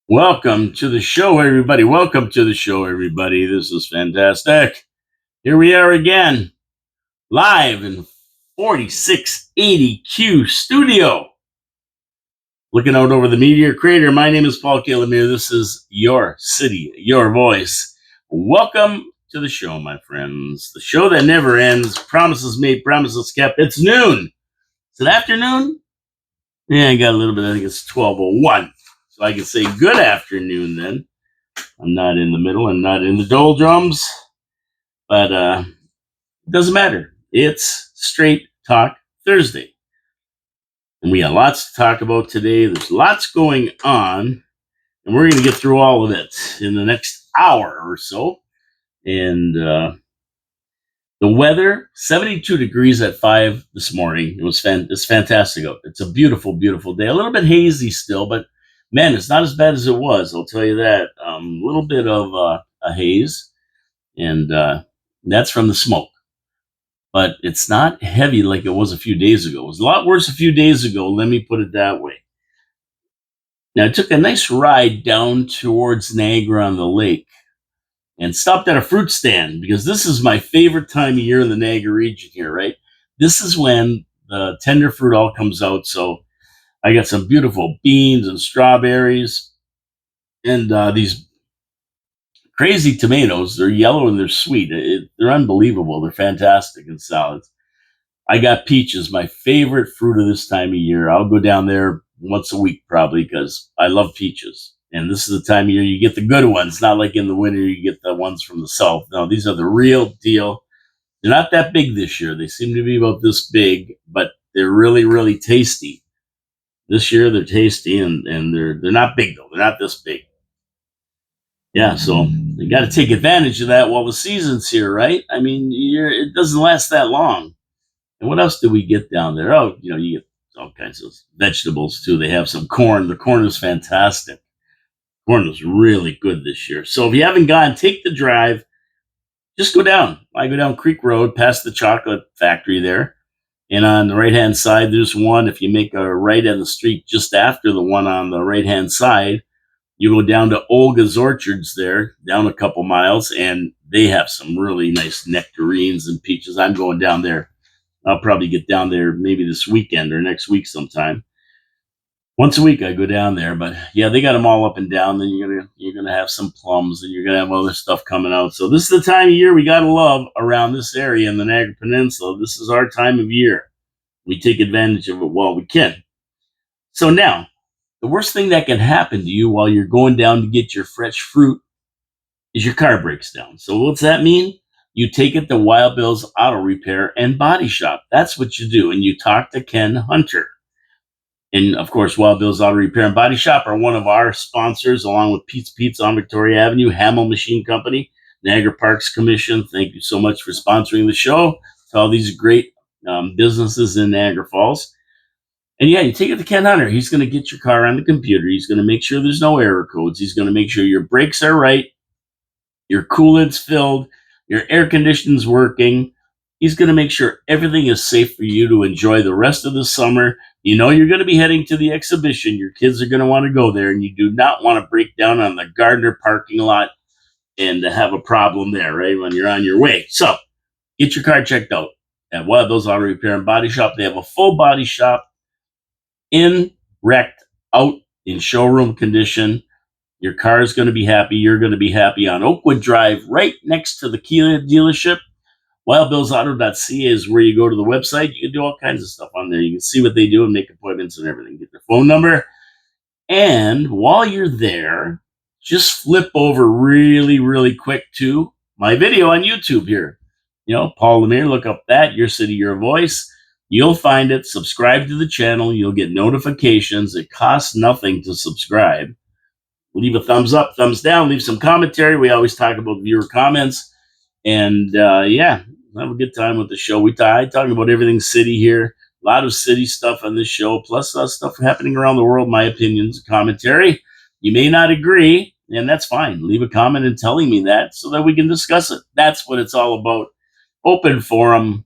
Welcome to the show, everybody. Welcome to the show, everybody. This is fantastic. Here we are again, live in 4680Q studio. Looking out over the Meteor Crater. My name is Paul Calamere. This is your city, your voice. Welcome to the show, my friends. The show that never ends. Promises made, promises kept. It's noon. Is it afternoon? Yeah, I got a little bit. I think it's 12:01. So I can say good afternoon then. I'm not in the middle. I'm not in the doldrums. But it doesn't matter. It's Straight Talk Thursday. And we got lots to talk about today. There's lots going on. And we're going to get through all of it in the next hour or so. And the weather, 72 degrees at 5 this morning. It's fantastic out. It's a beautiful, beautiful day. A little bit hazy still, but man, it's not as bad as it was. I'll tell you that. A little bit of a haze, and that's from the smoke. But it's not heavy like it was a few days ago. It was a lot worse a few days ago. Let me put it that way. Now, I took a nice ride down towards Niagara on the lake and stopped at a fruit stand because this is my favorite time of year in the Niagara region here, right? This is when the tender fruit all comes out. So I got some beautiful beans and strawberries and these crazy tomatoes. They're yellow and they're sweet. They're unbelievable. They're fantastic in salads. I got peaches, my favorite fruit of this time of year. I'll go down there once a week probably because I love peaches. And this is the time of year you get the good ones, not like in the winter you get the ones from the south. No, these are the real deal. They're not that big this year. They seem to be about this big, but they're really, really tasty. This year they're tasty and they're not big though. They're not this big. Yeah, so you got to take advantage of that while the season's here, right? I mean, it doesn't last that long. And what else do we get down there? Oh, you get all kinds of vegetables too. They have some corn. The corn is fantastic. Corn was really good this year. So if you haven't gone, take the drive. Just go down. I go down Creek Road past the chocolate factory there. And on the right-hand side, there's one. If you make a right on the street just after the one on the right-hand side, you go down to Olga's Orchards there, down a couple miles, and they have some really nice nectarines and peaches. I'm going down there. I'll probably get down there maybe this weekend or next week sometime. Once a week I go down there, but yeah, they got them all up and down. Then you're gonna have some plums, and you're gonna have other stuff coming out. So this is the time of year we gotta love around this area in the Niagara Peninsula. This is our time of year. We take advantage of it while we can. So now, the worst thing that can happen to you while you're going down to get your fresh fruit is your car breaks down. So what's that mean? You take it to Wild Bill's Auto Repair and Body Shop. That's what you do. And you talk to Ken Hunter. And of course, Wild Bill's Auto Repair and Body Shop are one of our sponsors, along with Pete's Pizza on Victoria Avenue, Hamel Machine Company, Niagara Parks Commission. Thank you so much for sponsoring the show to all these great businesses in Niagara Falls. And yeah, you take it to Ken Hunter. He's going to get your car on the computer. He's going to make sure there's no error codes. He's going to make sure your brakes are right, your coolant's filled, your air conditioning's working. He's going to make sure everything is safe for you to enjoy the rest of the summer. You know you're going to be heading to the exhibition. Your kids are going to want to go there, and you do not want to break down on the Gardner parking lot and have a problem there, right, when you're on your way. So get your car checked out at Wild Bill's Auto Repair and Body Shop. They have a full body shop, in, wrecked, out, in showroom condition. Your car is going to be happy. You're going to be happy on Oakwood Drive, right next to the Kia dealership. WildBillsAuto.ca is where you go to the website. You can do all kinds of stuff on there. You can see what they do and make appointments and everything. Get their phone number. And while you're there, just flip over really, really quick to my video on YouTube here. Paul Lemire, look up that, Your City, Your Voice. You'll find it. Subscribe to the channel. You'll get notifications. It costs nothing to subscribe. Leave a thumbs up, thumbs down, leave some commentary. We always talk about viewer comments. And yeah, have a good time with the show. I talk about everything city here. A lot of city stuff on this show, plus stuff happening around the world, my opinions, commentary. You may not agree, and that's fine. Leave a comment and telling me that so that we can discuss it. That's what it's all about. Open forum,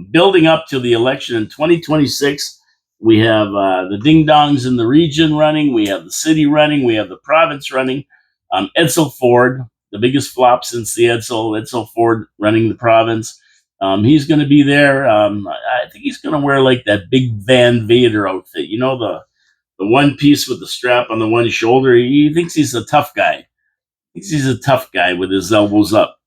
building up to the election in 2026. We have the ding dongs in the region running. We have the city running. We have the province running. Edsel Ford, the biggest flop since the Edsel Ford running the province. He's going to be there. I think he's going to wear like that big Van Vader outfit. You know, the one piece with the strap on the one shoulder. He thinks he's a tough guy. He thinks he's a tough guy with his elbows up.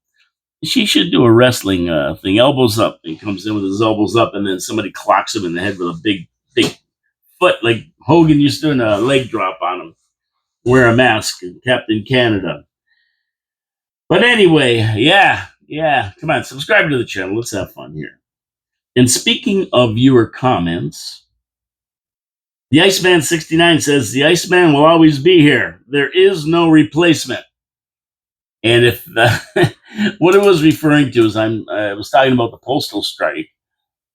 She should do a wrestling thing, elbows up. He comes in with his elbows up, and then somebody clocks him in the head with a big foot, like Hogan used to do, a leg drop on him. Wear a mask, Captain Canada. But anyway, yeah. Come on, subscribe to the channel. Let's have fun here. And speaking of viewer comments, the Iceman69 says, the Iceman will always be here. There is no replacement. And if what it was referring to is I was talking about the postal strike,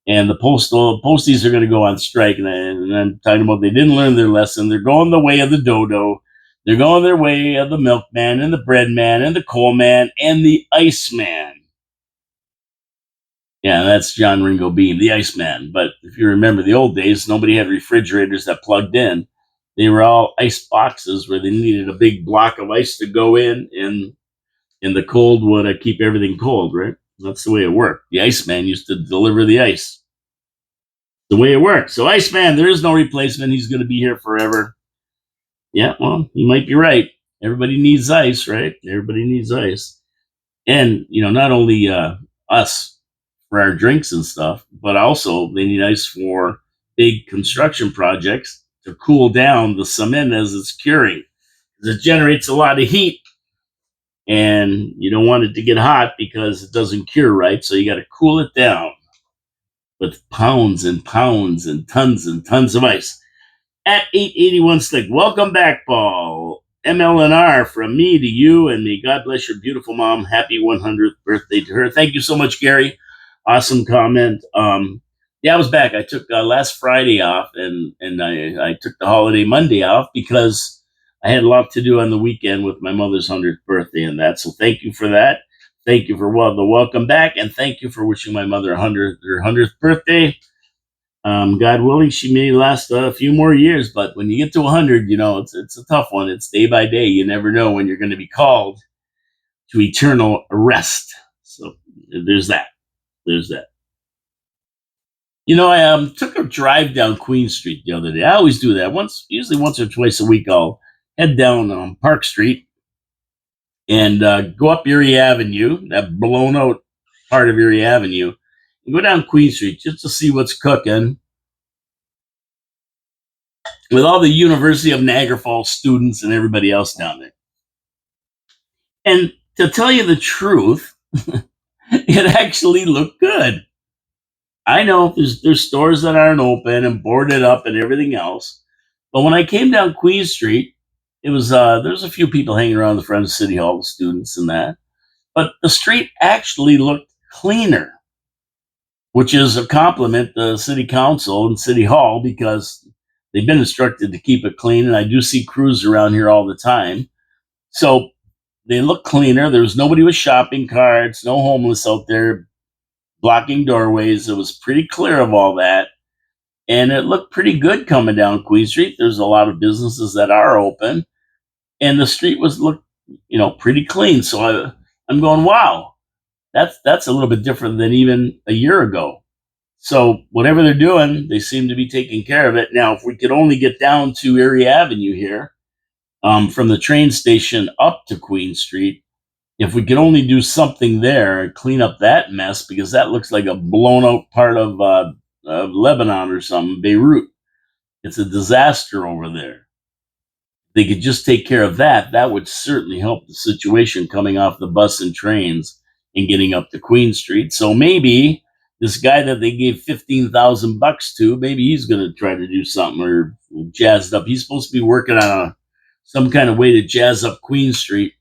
and the posties are going to go on strike, and I'm talking about they didn't learn their lesson. They're going the way of the dodo. They're going their way of the milkman and the bread man and the coal man and the Iceman. Yeah, that's John Ringo Bean, the Iceman. But if you remember the old days, nobody had refrigerators that plugged in. They were all ice boxes where they needed a big block of ice to go in, and the cold would keep everything cold, right? That's the way it worked. The Iceman used to deliver the ice. The way it works. So Iceman, there is no replacement. He's going to be here forever. Yeah, well, you might be right. Everybody needs ice, right? Everybody needs ice. And, not only us for our drinks and stuff, but also they need ice for big construction projects to cool down the cement as it's curing. Because it generates a lot of heat, and you don't want it to get hot because it doesn't cure right. So you got to cool it down with pounds and pounds and tons of ice. At 881 Stick, welcome back, Paul. MLNR from me to you, and may God bless your beautiful mom. Happy 100th birthday to her. Thank you so much, Gary. Awesome comment. Yeah, I was back. I took last Friday off, and I took the holiday Monday off because I had a lot to do on the weekend with my mother's 100th birthday and that. So thank you for that. Thank you for the welcome back, and thank you for wishing my mother her 100th birthday. God willing, she may last a few more years, but when you get to 100, it's a tough one. It's day by day. You never know when you're going to be called to eternal rest. So there's that. I took a drive down Queen Street the other day. I always do that. Usually once or twice a week, I'll head down Park Street and go up Erie Avenue, that blown out part of Erie Avenue, and go down Queen Street just to see what's cooking with all the University of Niagara Falls students and everybody else down there. And to tell you the truth, it actually looked good. I know there's stores that aren't open and boarded up and everything else, but when I came down Queen Street, it was there's a few people hanging around the front of City Hall, the students and that, but the street actually looked cleaner, which is a compliment to City Council and City Hall because they've been instructed to keep it clean, and I do see crews around here all the time. So they look cleaner. There was nobody with shopping carts, no homeless out there blocking doorways. It was pretty clear of all that. And it looked pretty good coming down Queen Street. There's a lot of businesses that are open, and the street looked pretty clean. So I'm going, wow, that's a little bit different than even a year ago. So whatever they're doing, they seem to be taking care of it. Now, if we could only get down to Erie Avenue here, from the train station up to Queen Street, if we could only do something there and clean up that mess, because that looks like a blown out part of Lebanon or something, Beirut. It's a disaster over there. They could just take care of that. That would certainly help the situation coming off the bus and trains and getting up to Queen Street. So maybe this guy that they gave $15,000 to, maybe he's going to try to do something or jazz it up. He's supposed to be working on some kind of way to jazz up Queen Street.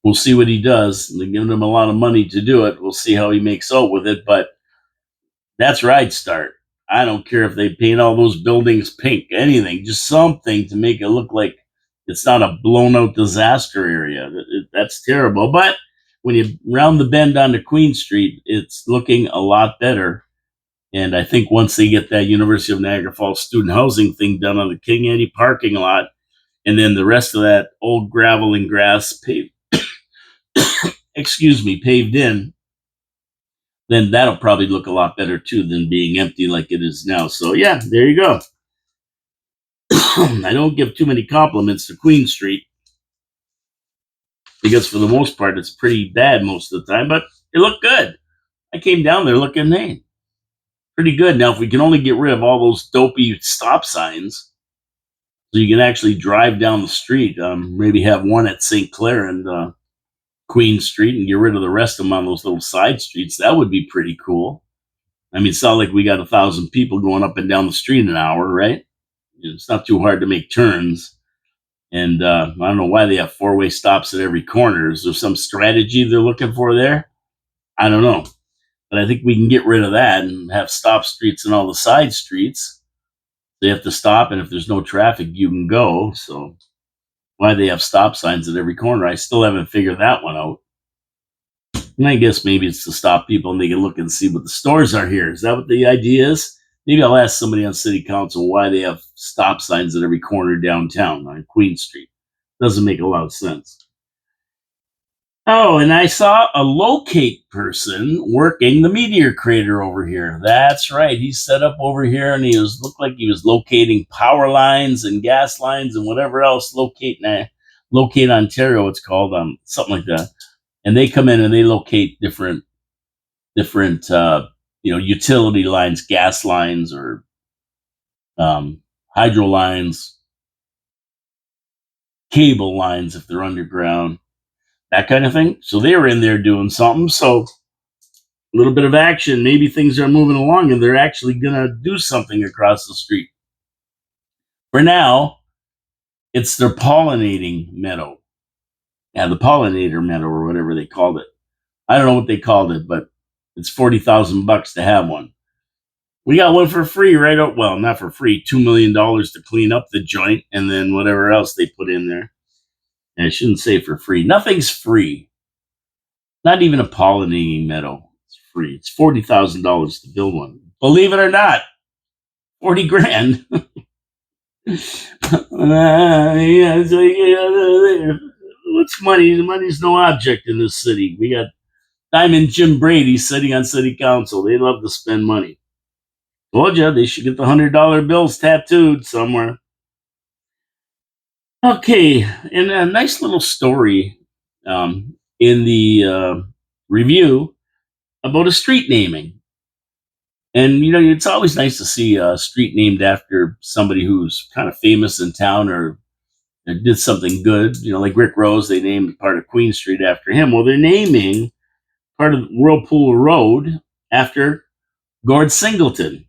We'll see what he does. They're giving him a lot of money to do it. We'll see how he makes out with it, but that's where I'd start. I don't care if they paint all those buildings pink, anything, just something to make it look like it's not a blown out disaster area. That's terrible. But when you round the bend onto Queen Street, it's looking a lot better. And I think once they get that University of Niagara Falls student housing thing done on the King Eddie parking lot, and then the rest of that old gravel and grass paved, paved in, then that'll probably look a lot better too than being empty like it is now. So yeah, there you go. I don't give too many compliments to Queen Street because for the most part it's pretty bad most of the time, but it looked good. I came down there looking, hey, pretty good. Now, if we can only get rid of all those dopey stop signs, so you can actually drive down the street, maybe have one at St. Clair and Queen Street, and get rid of the rest of them on those little side streets, that would be pretty cool. I mean, it's not like we got 1,000 people going up and down the street in an hour, right? It's not too hard to make turns. And I don't know why they have four-way stops at every corner. Is there some strategy they're looking for there? I don't know. But I think we can get rid of that and have stop streets in all the side streets. They have to stop, and if there's no traffic, you can go. So why they have stop signs at every corner, I still haven't figured that one out. And I guess maybe it's to stop people and they can look and see what the stores are here. Is that what the idea is? Maybe I'll ask somebody on city council why they have stop signs at every corner downtown on Queen Street. Doesn't make a lot of sense. Oh, and I saw a locate person working the meteor crater over here. That's right. He's set up over here, and he looked like he was locating power lines and gas lines and whatever else. Locate Ontario, it's called, something like that. And they come in and they locate different utility lines, gas lines, or hydro lines, cable lines if they're underground, that kind of thing. So they were in there doing something. So a little bit of action. Maybe things are moving along and they're actually going to do something across the street. For now, it's their pollinating meadow. Yeah, the pollinator meadow or whatever they called it. I don't know what they called it, but it's $40,000 to have one. We got one for free, right? Well, not for free, $2 million to clean up the joint and then whatever else they put in there. And I shouldn't say for free. Nothing's free. Not even a pollinating meadow. It's free. It's $40,000 to build one. Believe it or not, 40 grand. What's money? Money's no object in this city. We got Diamond Jim Brady sitting on city council. They love to spend money. Told you they should get the $100 bills tattooed somewhere. Okay, and a nice little story in the review about a street naming. And, it's always nice to see a street named after somebody who's kind of famous in town or did something good. Like Rick Rose, they named part of Queen Street after him. Well, they're naming part of Whirlpool Road after Gord Singleton.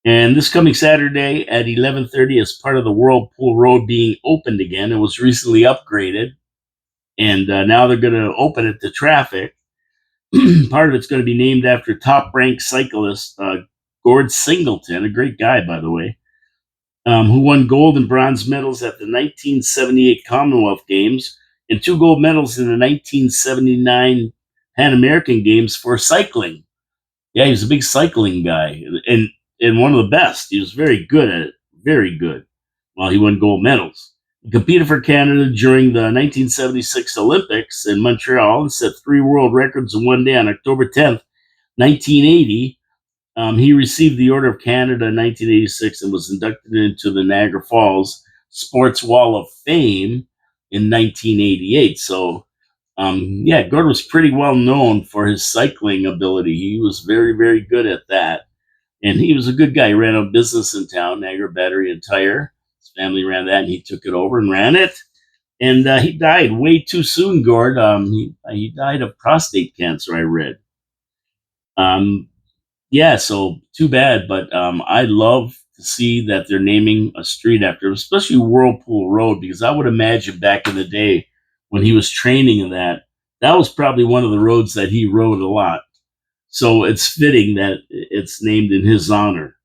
And this coming Saturday at 11:30 as part of the Whirlpool Road being opened again. It was recently upgraded, and now they're going to open it to traffic. Part of it's going to be named after top-ranked cyclist Gord Singleton, a great guy, by the way, who won gold and bronze medals at the 1978 Commonwealth Games and 2 gold medals in the 1979 Pan American Games for cycling. Yeah, he was a big cycling guy and one of the best. He was very good at it, very good. Well, he won gold medals. He competed for Canada during the 1976 Olympics in Montreal and set 3 world records in one day on October 10th, 1980. He received the Order of Canada in 1986 and was inducted into the Niagara Falls Sports Wall of Fame in 1988. So, Gord was pretty well known for his cycling ability. He was very, very good at that. And he was a good guy. He ran a business in town, Niagara Battery and Tire. His family ran that, and he took it over and ran it. And he died way too soon, Gord. He died of prostate cancer, I read. So too bad. But I love to see that they're naming a street after him, especially Whirlpool Road, because I would imagine back in the day when he was training in that was probably one of the roads that he rode a lot. So it's fitting that it's named in his honor.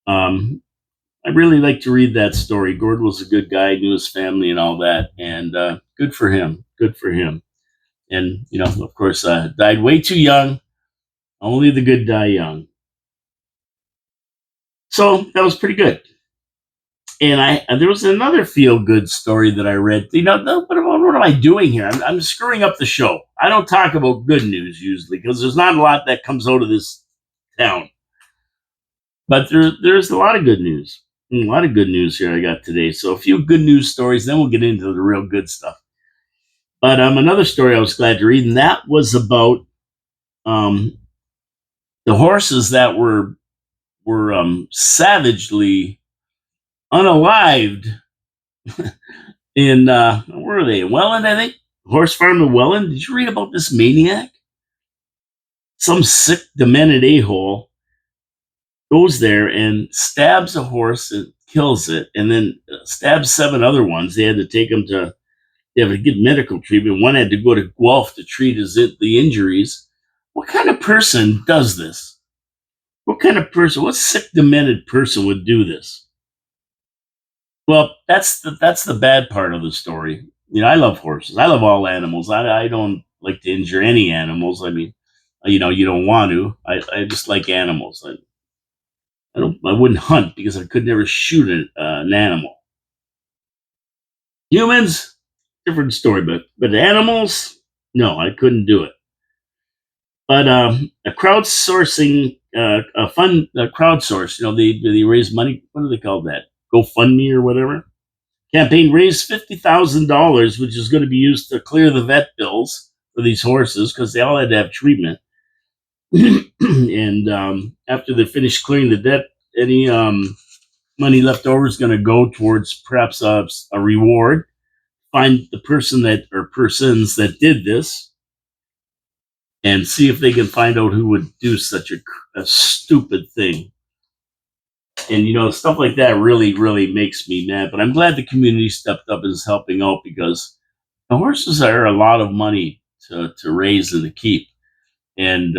I really like to read that story. Gord was a good guy, knew his family and all that, and good for him. Good for him. And, of course, died way too young. Only the good die young. So that was pretty good. And there was another feel good story that I read. What am I doing here? I'm screwing up the show. I don't talk about good news usually because there's not a lot that comes out of this town. But there's a lot of good news. A lot of good news here I got today. So a few good news stories, then we'll get into the real good stuff. But another story I was glad to read, and that was about um, the horses that were savagely unalived in where are they? In Welland, I think. Horse farm in Welland. Did you read about this maniac? Some sick, demented a-hole goes there and stabs a horse and kills it, and then stabs 7 other ones. They had to take them to they had to get medical treatment. One had to go to Guelph to treat the injuries. What kind of person does this? What kind of person? What sick, demented person would do this? Well, that's the bad part of the story. I love horses. I love all animals. I don't like to injure any animals. I mean, you don't want to. I just like animals. I wouldn't hunt because I could never shoot an animal. Humans, different story, but animals, no, I couldn't do it. But a crowdsourcing, a fund, a crowdsource. They raise money. What do they call that? GoFundMe or whatever. Campaign raised $50,000, which is going to be used to clear the vet bills for these horses because they all had to have treatment. And after they finish clearing the debt, any money left over is going to go towards perhaps a reward. Find the person that or persons that did this, and see if they can find out who would do such a stupid thing. And stuff like that really, really makes me mad. But I'm glad the community stepped up and is helping out because the horses are a lot of money to raise and to keep. And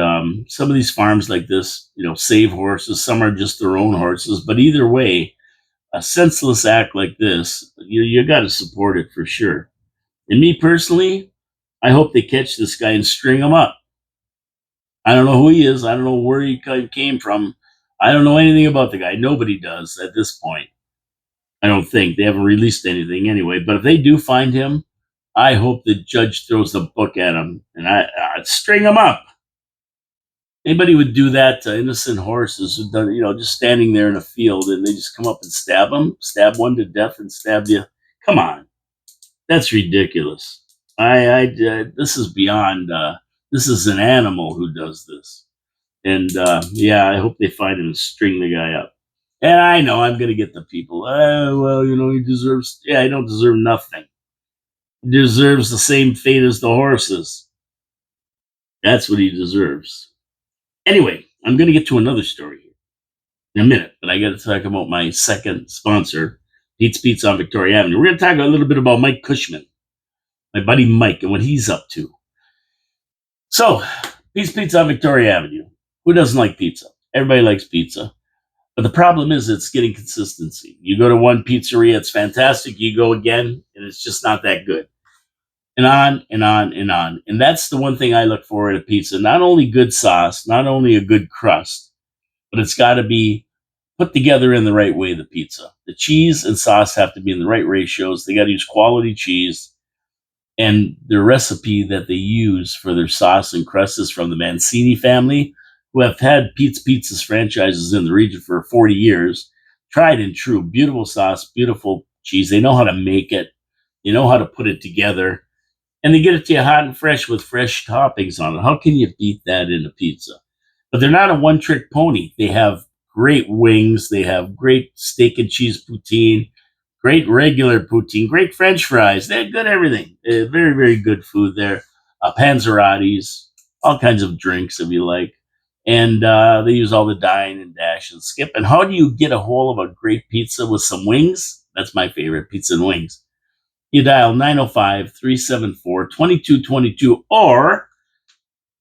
some of these farms like this, save horses. Some are just their own horses. But either way, a senseless act like this, you got to support it for sure. And me personally, I hope they catch this guy and string him up. I don't know who he is. I don't know where he came from. I don't know anything about the guy. Nobody does at this point. I don't think they haven't released anything anyway. But if they do find him, I hope the judge throws the book at him and I'd string him up. Anybody would do that to innocent horses who done, just standing there in a field and they just come up and stab them, stab one to death and stab you. Come on, that's ridiculous. This is beyond. This is an animal who does this. And yeah, I hope they find him and string the guy up. And I know I'm going to get the people. Well, he deserves. Yeah, I don't deserve nothing. He deserves the same fate as the horses. That's what he deserves. Anyway, I'm going to get to another story here in a minute, but I got to talk about my second sponsor, Pete's Pizza on Victoria Avenue. We're going to talk a little bit about Mike Cushman, my buddy Mike, and what he's up to. So, Pete's Pizza on Victoria Avenue. Who doesn't like pizza? Everybody likes pizza. But the problem is it's getting consistency. You go to one pizzeria, it's fantastic. You go again, and it's just not that good. And on and on and on. And that's the one thing I look for at a pizza. Not only good sauce, not only a good crust, but it's got to be put together in the right way, the pizza. The cheese and sauce have to be in the right ratios. They got to use quality cheese. And the recipe that they use for their sauce and crust is from the Mancini family, who have had Pete's Pizzas franchises in the region for 40 years. Tried and true. Beautiful sauce, beautiful cheese. They know how to make it. They know how to put it together. And they get it to you hot and fresh with fresh toppings on it. How can you beat that in a pizza? But they're not a one-trick pony. They have great wings. They have great steak and cheese poutine, great regular poutine, great French fries. They're good everything. Very, very good food there. Panzerottis, all kinds of drinks if you like. And they use all the dine and dash and skip. And how do you get a hold of a great pizza with some wings? That's my favorite, pizza and wings. You dial 905-374-2222, or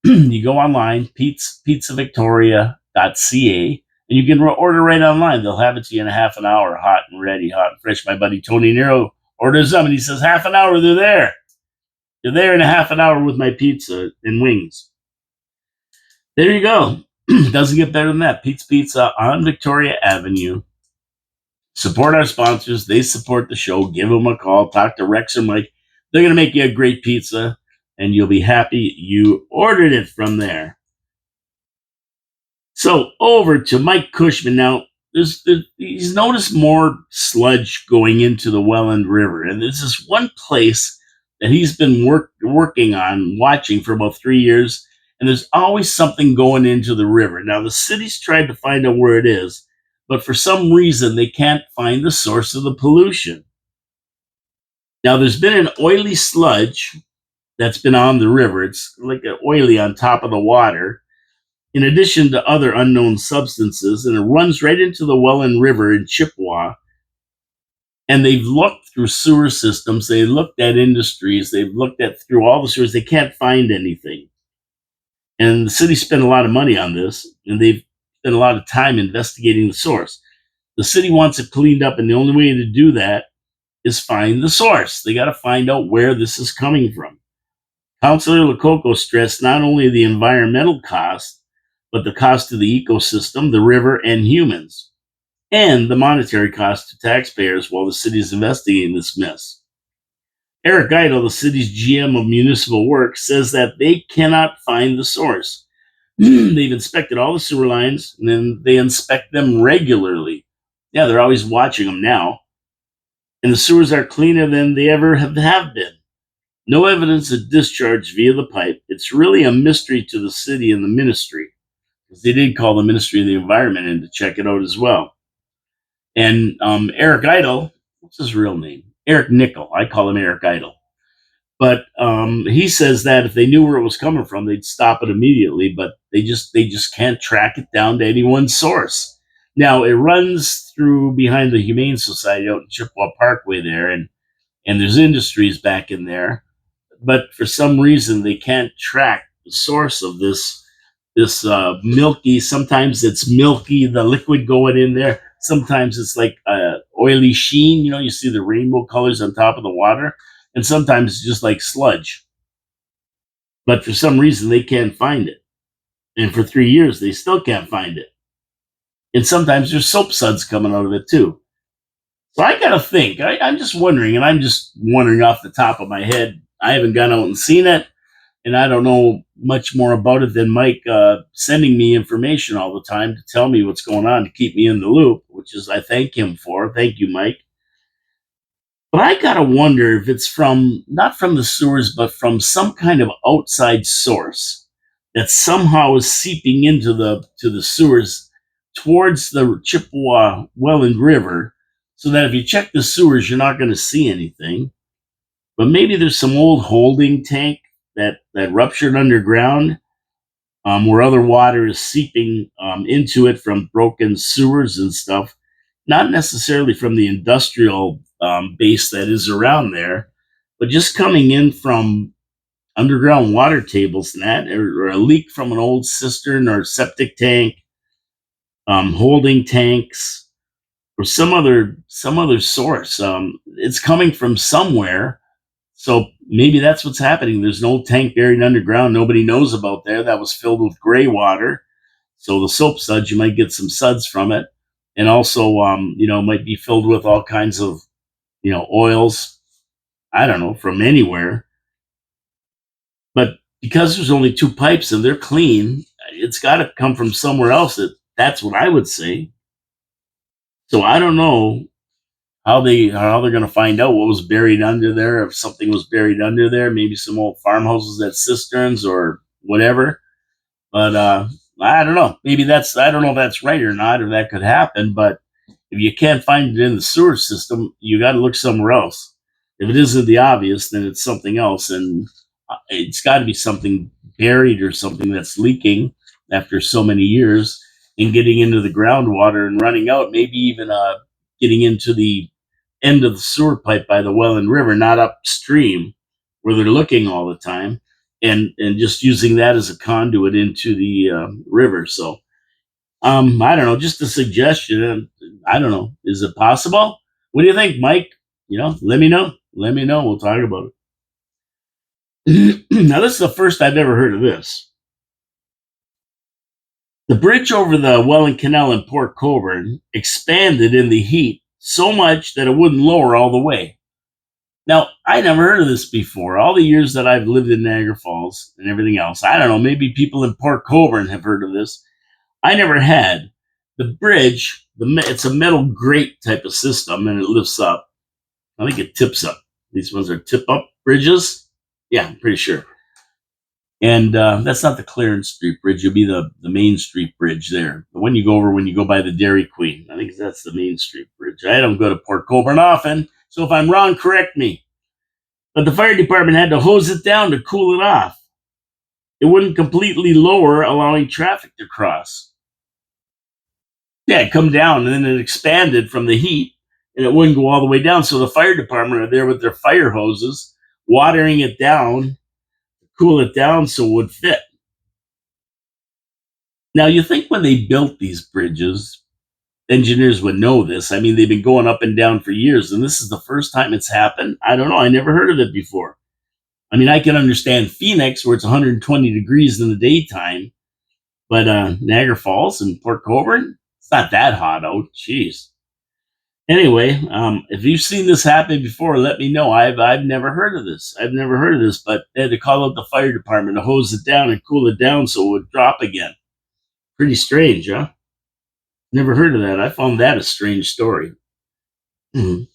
you go online, pizzavictoria.ca, and you can order right online. They'll have it to you in a half an hour, hot and ready, hot and fresh. My buddy Tony Nero orders them, and he says, half an hour, they're there. They're there in a half an hour with my pizza and wings. There you go. Doesn't get better than that. Pete's Pizza on Victoria Avenue. Support our sponsors. They support the show. Give them a call. Talk to Rex or Mike. They're going to make you a great pizza, and you'll be happy you ordered it from there. So over to Mike Cushman. Now, he's noticed more sludge going into the Welland River, and there's this one place that he's been working on, watching for about 3 years, and there's always something going into the river. Now, the city's tried to find out where it is, but for some reason, they can't find the source of the pollution. Now, there's been an oily sludge that's been on the river. It's like an oily on top of the water, in addition to other unknown substances, and it runs right into the Welland River in Chippewa. And they've looked through sewer systems, they've looked at industries, they've looked at through all the sewers, they can't find anything. And the city spent a lot of money on this, and they've spent a lot of time investigating the source. The city wants it cleaned up, and the only way to do that is find the source. They got to find out where this is coming from. Councillor Lococo stressed not only the environmental cost, but the cost to the ecosystem, the river, and humans, and the monetary cost to taxpayers while the city is investigating this mess. Eric Eidel, the city's GM of municipal works, says that they cannot find the source. They've inspected all the sewer lines, and then they inspect them regularly. Yeah, they're always watching them now. And the sewers are cleaner than they ever have been. No evidence of discharge via the pipe. It's really a mystery to the city and the ministry, because they did call the Ministry of the Environment in to check it out as well. And Eric Eidel, what's his real name? Eric Nickel. I call him Eric Eidel. But he says that if they knew where it was coming from, they'd stop it immediately. But they just can't track it down to any one source. Now it runs through behind the Humane Society out in Chippewa Parkway there, and there's industries back in there. But for some reason, they can't track the source of this milky. Sometimes it's milky, the liquid going in there. Sometimes it's like oily sheen. You see the rainbow colors on top of the water, and sometimes it's just like sludge. But for some reason, they can't find it. And for 3 years, they still can't find it. And sometimes there's soap suds coming out of it too. So I got to think. I'm just wondering, and I'm just wondering off the top of my head. I haven't gone out and seen it, and I don't know much more about it than Mike sending me information all the time to tell me what's going on, to keep me in the loop, which is I thank him for. Thank you, Mike. But I got to wonder if it's not from the sewers, but from some kind of outside source that somehow is seeping into the sewers towards the Chippewa Welland River, so that if you check the sewers, you're not going to see anything. But maybe there's some old holding tank that ruptured underground, where other water is seeping into it from broken sewers and stuff. Not necessarily from the industrial base that is around there, but just coming in from underground water tables and that, or a leak from an old cistern or septic tank, holding tanks, or some other source. It's coming from somewhere. So maybe that's what's happening. There's an old tank buried underground nobody knows about there that was filled with gray water. So the soap suds, you might get some suds from it. And also, might be filled with all kinds of, oils. I don't know, from anywhere. But because there's only 2 pipes and they're clean, it's got to come from somewhere else. That's what I would say. So I don't know how they're going to find out what was buried under there. If something was buried under there, maybe some old farmhouses at cisterns or whatever. But I don't know. Maybe I don't know if that's right or not, or that could happen. But if you can't find it in the sewer system, you got to look somewhere else. If it isn't the obvious, then it's something else, and it's got to be something buried or something that's leaking after so many years and getting into the groundwater and running out. Maybe even getting into the end of the sewer pipe by the Welland River, not upstream where they're looking all the time, and just using that as a conduit into the river. So I don't know, just a suggestion. I don't know. Is it possible? What do you think, Mike? Let me know. Let me know. We'll talk about it. Now, this is the first I've ever heard of this. The bridge over the Welland Canal in Port Colborne expanded in the heat so much that it wouldn't lower all the way. Now, I never heard of this before. All the years that I've lived in Niagara Falls and everything else, I don't know, maybe people in Port Colborne have heard of this. I never had. The bridge, it's a metal grate type of system, and it lifts up. I think it tips up. These ones are tip up bridges. Yeah, I'm pretty sure. And that's not the Clarence Street Bridge. It'll be the Main Street Bridge there. The one you go over when you go by the Dairy Queen. I think that's the Main Street Bridge. I don't go to Port Colborne often, so if I'm wrong, correct me. But the fire department had to hose it down to cool it off. It wouldn't completely lower, allowing traffic to cross. Yeah, it come down and then it expanded from the heat and it wouldn't go all the way down. So the fire department are there with their fire hoses, watering it down, cool it down so it would fit. Now, you think when they built these bridges, engineers would know this. I mean, they've been going up and down for years, and this is the first time it's happened. I don't know. I never heard of it before. I mean, I can understand Phoenix where it's 120 degrees in the daytime, but Niagara Falls and Port Colborne, it's not that hot out. Jeez. Anyway, if you've seen this happen before, let me know. I've never heard of this. I've never heard of this, but they had to call out the fire department to hose it down and cool it down so it would drop again. Pretty strange, huh? Never heard of that. I found that a strange story. Mhm.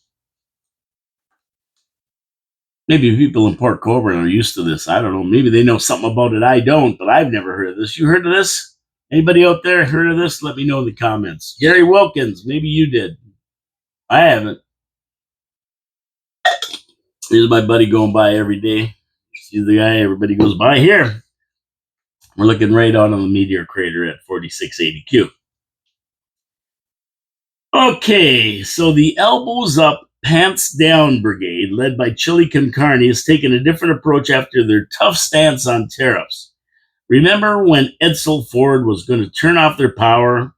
Maybe people in Port Colborne are used to this. I don't know. Maybe they know something about it I don't, but I've never heard of this. You heard of this? Anybody out there heard of this? Let me know in the comments. Gary Wilkins, maybe you did. I haven't. Here's my buddy going by every day. See the guy everybody goes by here. We're looking right out on the meteor crater at 4680Q. Okay, so the Elbows Up, Pants Down Brigade, led by Chili Con Carne, has taken a different approach after their tough stance on tariffs. Remember when Edsel Ford was going to turn off their power?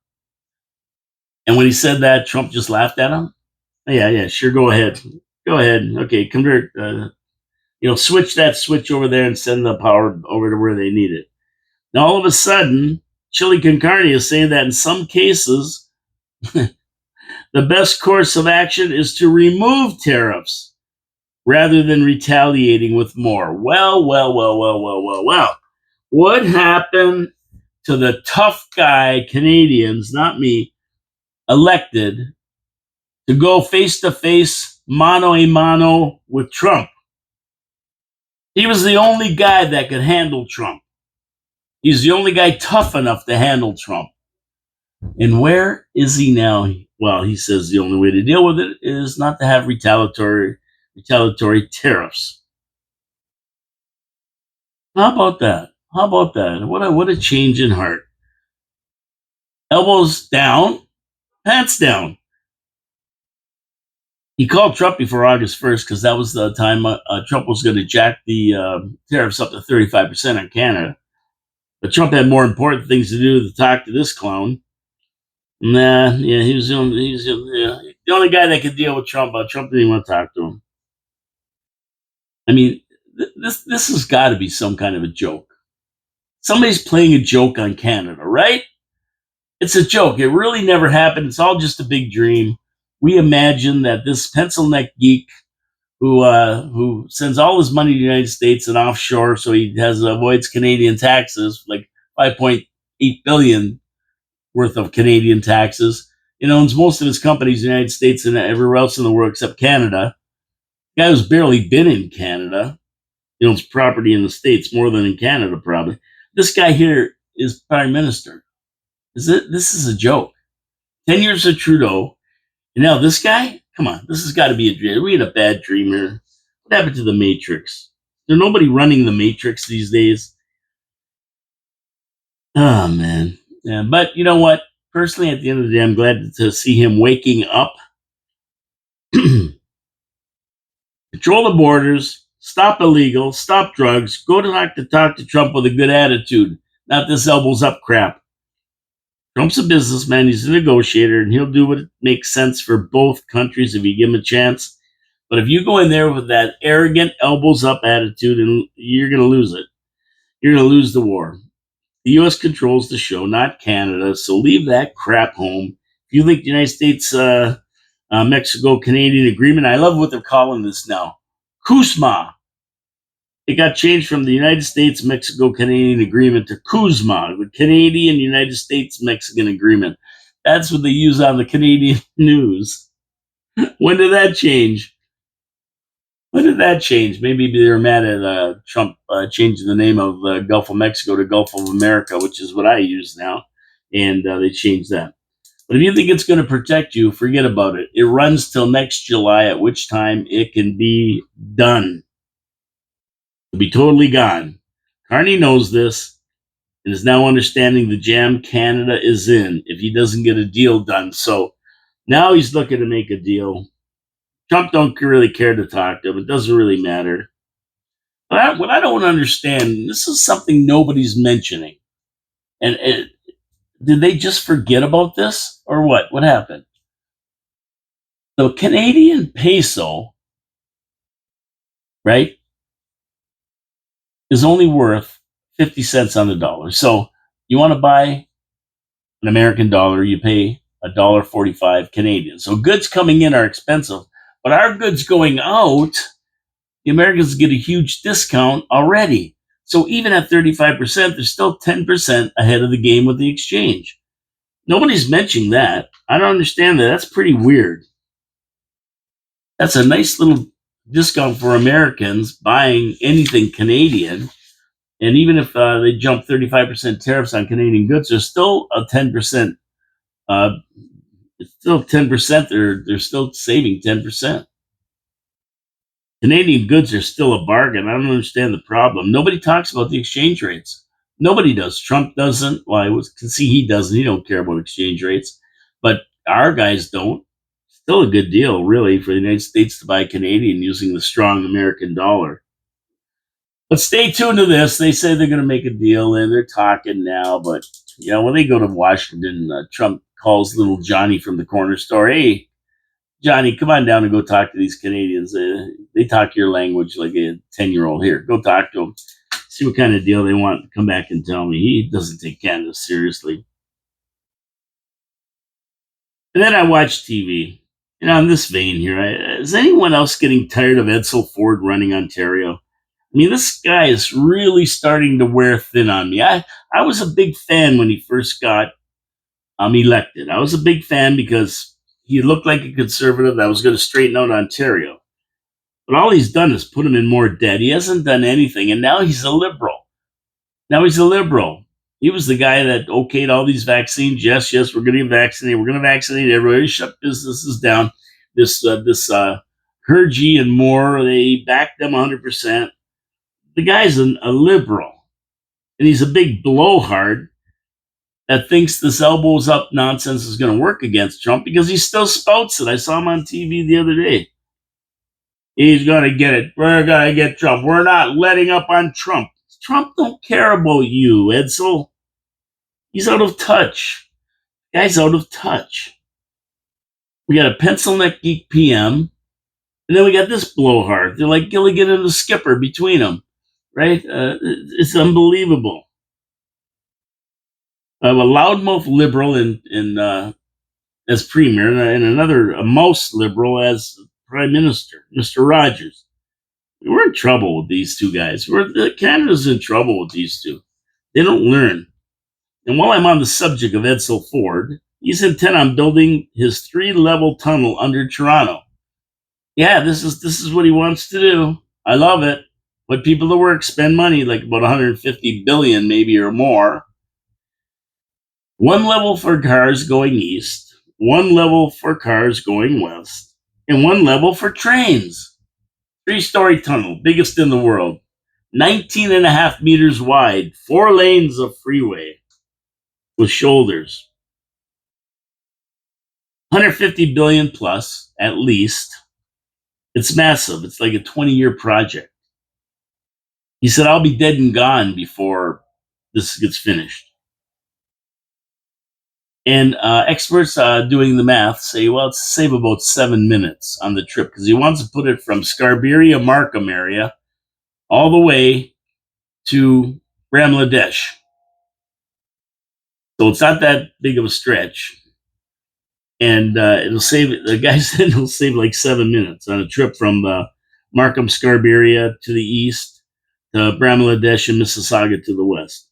And when he said that, Trump just laughed at him? Yeah, sure, go ahead. Go ahead. Okay, convert, switch that switch over there and send the power over to where they need it. Now, all of a sudden, Chili Con Carne is saying that in some cases, the best course of action is to remove tariffs rather than retaliating with more. Well. What happened to the tough guy Canadians, not me, elected to go face to face, mano a mano with Trump? He was the only guy that could handle Trump. He's the only guy tough enough to handle Trump. And where is he now? Well, he says the only way to deal with it is not to have retaliatory tariffs. How about that? What a change in heart. Elbows down, pants down. He called Trump before August 1st because that was the time Trump was going to jack the tariffs up to 35% on Canada. But Trump had more important things to do to talk to this clown. He was the only guy that could deal with Trump, but Trump didn't even want to talk to him. I mean, this has got to be some kind of a joke. Somebody's playing a joke on Canada, right? It's a joke. It really never happened. It's all just a big dream. We imagine that this pencil neck geek who sends all his money to the United States and offshore, so he avoids Canadian taxes, like 5.8 billion worth of Canadian taxes. He owns most of his companies in the United States and everywhere else in the world except Canada. The guy who's barely been in Canada. He owns property in the States more than in Canada, probably. This guy here is prime minister. This is a joke. 10 years of Trudeau. And now this guy? Come on, this has got to be a dream. Are we in a bad dream here? What happened to the Matrix? There's nobody running the Matrix these days. Oh, man. Yeah, but you know what? Personally, at the end of the day, I'm glad to see him waking up. Control the borders, stop illegal, stop drugs, go to talk to Trump with a good attitude, not this elbows up crap. Trump's a businessman, he's a negotiator, and he'll do what makes sense for both countries if you give him a chance. But if you go in there with that arrogant elbows up attitude, and you're going to lose it. You're going to lose the war. The U.S. controls the show, not Canada. So leave that crap home. If you think the United States, Mexico, Canadian agreement, I love what they're calling this now. CUSMA. It got changed from the United States Mexico Canadian agreement to CUSMA, the Canadian United States Mexican agreement. That's what they use on the Canadian news. When did that change? When did that change? Maybe they were mad at Trump changing the name of the Gulf of Mexico to Gulf of America, which is what I use now, and they changed that. But if you think it's going to protect you, forget about it. It runs till next July, at which time it can be done. It'll be totally gone. Carney knows this and is now understanding the jam Canada is in if he doesn't get a deal done. So now he's looking to make a deal. Trump don't really care to talk to him. It doesn't really matter. But what I don't understand, this is something nobody's mentioning. And did they just forget about this or what? What happened? The Canadian peso, right, is only worth 50 cents on the dollar. So you want to buy an American dollar, you pay $1.45 Canadian. So goods coming in are expensive, but our goods going out, the Americans get a huge discount already. So even at 35%, they're still 10% ahead of the game with the exchange. Nobody's mentioning that. I don't understand that. That's pretty weird. That's a nice little discount for Americans buying anything Canadian. And even if they jump 35% tariffs on Canadian goods, there's still a 10%. It's still 10%. They're still saving 10%. Canadian goods are still a bargain. I don't understand the problem. Nobody talks about the exchange rates. Nobody does. Trump doesn't. Well, I can see he doesn't. He don't care about exchange rates. But our guys don't. Still a good deal, really, for the United States to buy Canadian using the strong American dollar. But stay tuned to this. They say they're going to make a deal, and they're talking now. But when they go to Washington, Trump calls little Johnny from the corner store. Hey, Johnny, come on down and go talk to these Canadians. They talk your language like a 10-year-old. Here, go talk to them. See what kind of deal they want. Come back and tell me. He doesn't take Canada seriously. And then I watch TV. And on this vein here, is anyone else getting tired of Edsel Ford running Ontario? I mean, this guy is really starting to wear thin on me. I was a big fan when he first got elected. I was a big fan because he looked like a conservative that was going to straighten out Ontario. But all he's done is put him in more debt. He hasn't done anything, and now he's a liberal. He was the guy that okayed all these vaccines. Yes, we're going to get vaccinated. We're going to vaccinate everybody. Shut businesses down. This Hergy and Moore, they backed them 100%. The guy's a liberal, and he's a big blowhard that thinks this elbows up nonsense is going to work against Trump because he still spouts it. I saw him on TV the other day. He's going to get it. We're going to get Trump. We're not letting up on Trump. Trump don't care about you, Edsel. He's out of touch. Guy's out of touch. We got a pencil neck geek PM, and then we got this blowhard. They're like Gilligan and the Skipper between them, right? It's unbelievable. A loudmouth liberal as premier, and a mouse liberal as prime minister, Mr. Rogers. We're in trouble with these two guys. Canada's in trouble with these two. They don't learn. And while I'm on the subject of Edsel Ford, he's intent on building his 3-level tunnel under Toronto. Yeah, this is what he wants to do. I love it. Put people to work, spend money, like about 150 billion maybe or more. 1 level for cars going east, 1 level for cars going west, and 1 level for trains. 3-story tunnel, biggest in the world. 19.5 meters wide, 4 lanes of freeway with shoulders. 150 billion plus, at least. It's massive. It's like a 20-year project. He said, I'll be dead and gone before this gets finished. And experts doing the math say, well, it's save about 7 minutes on the trip because he wants to put it from Scarberia Markham area all the way to Bangladesh. So it's not that big of a stretch. And it'll save, the guy said it'll save like 7 minutes on a trip from Markham Scarberia to the east to Bramladesh and Mississauga to the west.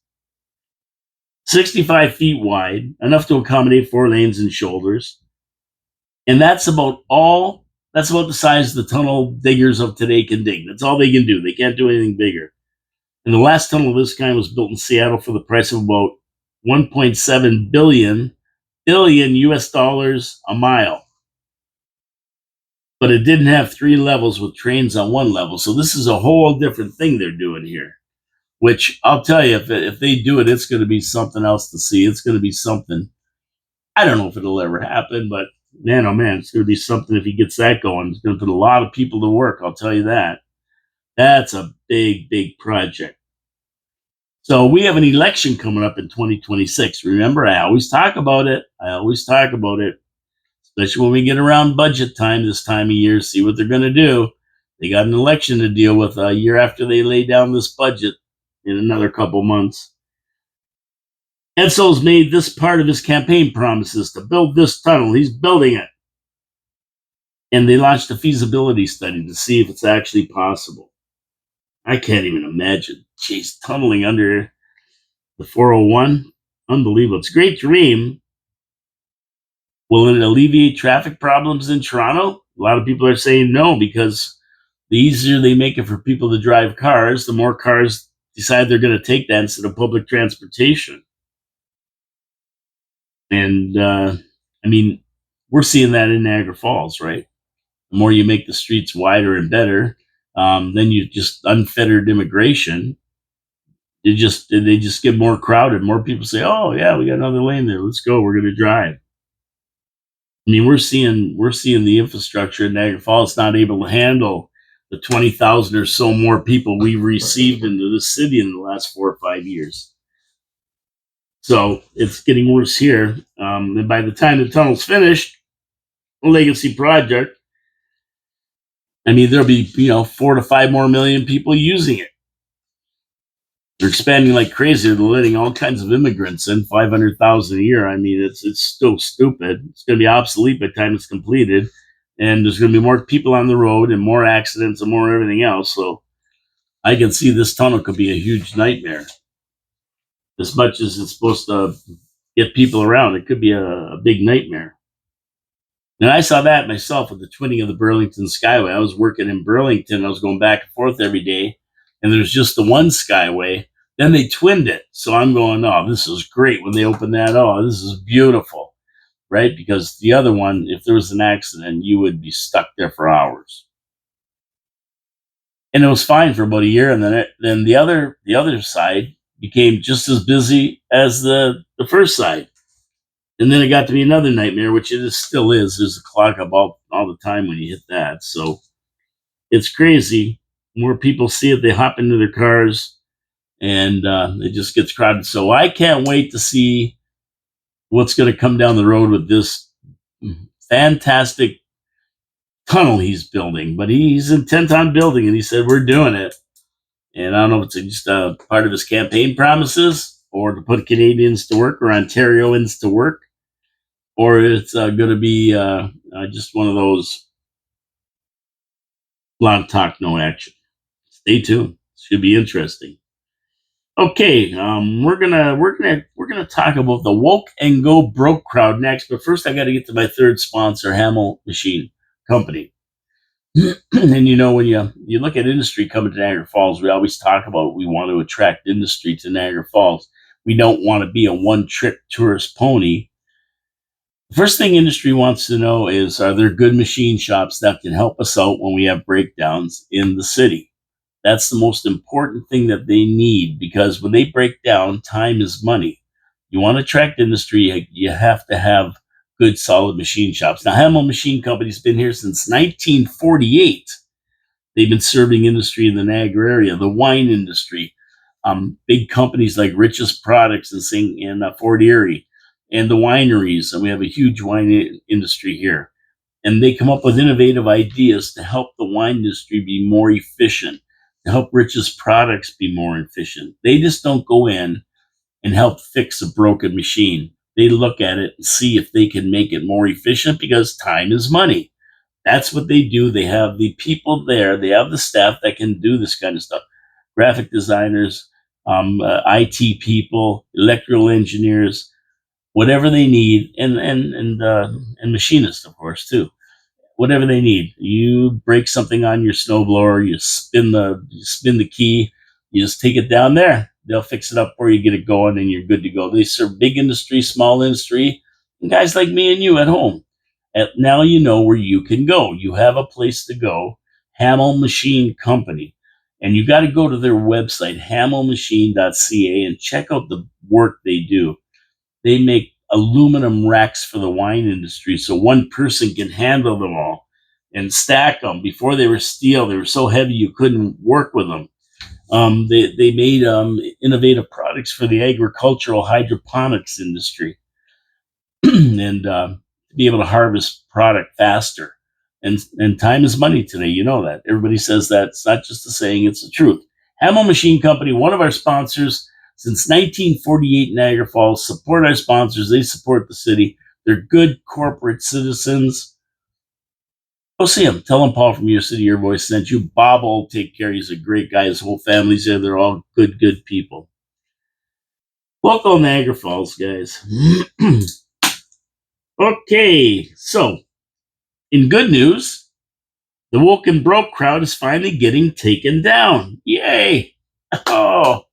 65 feet wide, enough to accommodate 4 lanes and shoulders. And that's about all, that's about the size the tunnel diggers of today can dig. That's all they can do. They can't do anything bigger. And the last tunnel of this kind was built in Seattle for the price of about 1.7 billion US dollars a mile. But it didn't have 3 levels with trains on one level. So this is a whole different thing they're doing here, which I'll tell you, if they do it, it's going to be something else to see. It's going to be something. I don't know if it'll ever happen, but man, oh man, it's going to be something if he gets that going. It's going to put a lot of people to work. I'll tell you that. That's a big, big project. So we have an election coming up in 2026. Remember, I always talk about it. Especially when we get around budget time this time of year, see what they're going to do. They got an election to deal with a year after they lay down this budget in another couple months. Edsel's made this part of his campaign promises to build this tunnel. He's building it. And they launched a feasibility study to see if it's actually possible. I can't even imagine. Jeez, tunneling under the 401. Unbelievable. It's a great dream. Will it alleviate traffic problems in Toronto? A lot of people are saying no, because the easier they make it for people to drive cars, the more cars decide they're going to take that instead of public transportation. And I mean, we're seeing that in Niagara Falls, right? The more you make the streets wider and better, then you just unfettered immigration. They just get more crowded. More people say, "Oh yeah, we got another lane there. Let's go. We're going to drive." I mean, we're seeing the infrastructure in Niagara Falls not able to handle the 20,000 or so more people we've received into the city in the last 4 or 5 years. So it's getting worse here. And by the time the tunnel's finished, a legacy project, I mean, there'll be 4 to 5 more million people using it. They're expanding like crazy. They're letting all kinds of immigrants in, 500,000 a year. I mean, it's still stupid. It's going to be obsolete by the time it's completed, and there's going to be more people on the road and more accidents and more everything else. So I can see this tunnel could be a huge nightmare. As much as it's supposed to get people around, it could be a big nightmare. And I saw that myself with the twinning of the Burlington Skyway. I was working in Burlington. I was going back and forth every day, and there's just the one Skyway. Then they twinned it. So I'm going, oh, this is great. When they opened that, oh, this is beautiful, right? Because the other one, if there was an accident, you would be stuck there for hours. And it was fine for about a year, and then the other side became just as busy as the first side. And then it got to be another nightmare, which it still is. There's a clock up all the time when you hit that. So it's crazy. More people see it, they hop into their cars, and it just gets crowded. So I can't wait to see what's going to come down the road with this fantastic tunnel he's building. But he's intent on building, and he said, we're doing it. And I don't know if it's just a part of his campaign promises, or to put Canadians to work, or Ontarians to work, or it's going to be just one of those long talk, no action. Stay tuned. Should be interesting. Okay, we're gonna talk about the woke and go broke crowd next. But first, I got to get to my third sponsor, Hamel Machine Company. And when you look at industry coming to Niagara Falls, we always talk about we want to attract industry to Niagara Falls. We don't want to be a one-trick tourist pony. The first thing industry wants to know is, are there good machine shops that can help us out when we have breakdowns in the city? That's the most important thing that they need, because when they break down, time is money. You want to attract industry, you have to have good, solid machine shops. Now, Hamel Machine Company's been here since 1948. They've been serving industry in the Niagara area, the wine industry, big companies like Rich's Products in Fort Erie, and the wineries. And we have a huge wine industry here. And they come up with innovative ideas to help the wine industry be more efficient, to help Rich's Products be more efficient. They just don't go in and help fix a broken machine. They look at it and see if they can make it more efficient because time is money. That's what they do. They have the people there, they have the staff that can do this kind of stuff. Graphic designers, IT people, electrical engineers, whatever they need, and machinists, of course, too. Whatever they need. You break something on your snowblower, you spin the key, you just take it down there. They'll fix it up for you, get it going, and you're good to go. They serve big industry, small industry, and guys like me and you at home. And now you know where you can go. You have a place to go. Hamel Machine Company. And you got to go to their website, hamelmachine.ca, and check out the work they do. They make aluminum racks for the wine industry so one person can handle them all and stack them. Before they were steel, they were so heavy you couldn't work with them. They made innovative products for the agricultural hydroponics industry and to be able to harvest product faster. And time is money today. You know that. Everybody says that. It's not just a saying, it's the truth. Hamel Machine Company, one of our sponsors since 1948 in Niagara Falls. Support our sponsors. They support the city. They're good corporate citizens. Go see them. Tell them Paul from Your City, Your Voice sent you. Bob will take care. He's a great guy. His whole family's there. They're all good people. Local Niagara Falls, guys. Okay, so in good news, the woke and broke crowd is finally getting taken down. Yay! Oh,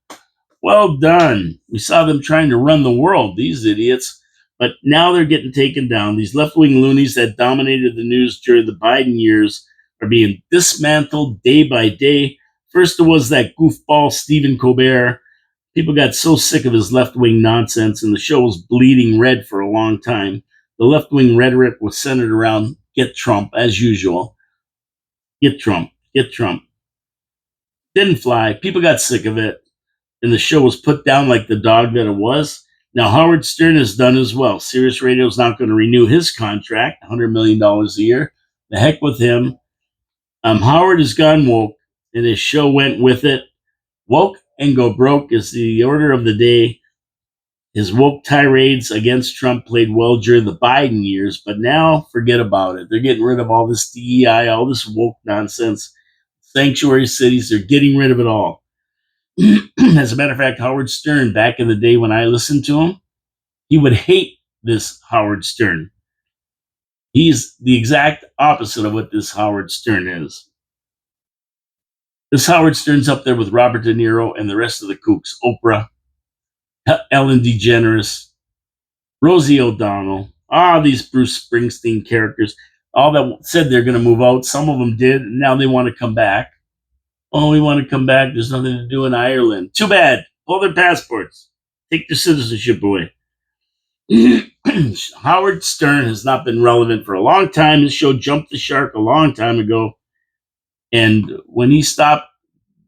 well done. We saw them trying to run the world, these idiots, but now they're getting taken down. These left-wing loonies that dominated the news during the Biden years are being dismantled day by day. First, it was that goofball Stephen Colbert. People got so sick of his left-wing nonsense, and the show was bleeding red for a long time. The left-wing rhetoric was centered around get Trump, as usual. Get Trump, get Trump. Didn't fly. People got sick of it, and the show was put down like the dog that it was. Now, Howard Stern is done as well. Sirius Radio is not going to renew his contract, $100 million a year. The heck with him. Howard has gone woke, and his show went with it. Woke and go broke is the order of the day. His woke tirades against Trump played well during the Biden years, but now forget about it. They're getting rid of all this DEI, all this woke nonsense. Sanctuary cities, they're getting rid of it all. As a matter of fact, Howard Stern, back in the day when I listened to him, he would hate this Howard Stern. He's the exact opposite of what this Howard Stern is. This Howard Stern's up there with Robert De Niro and the rest of the kooks. Oprah, Ellen DeGeneres, Rosie O'Donnell, these Bruce Springsteen characters, all that said they're going to move out. Some of them did, and now they want to come back. Oh, we want to come back. There's nothing to do in Ireland. Too bad. Pull their passports. Take their citizenship away. Howard Stern has not been relevant for a long time. His show jumped the shark a long time ago. And when he started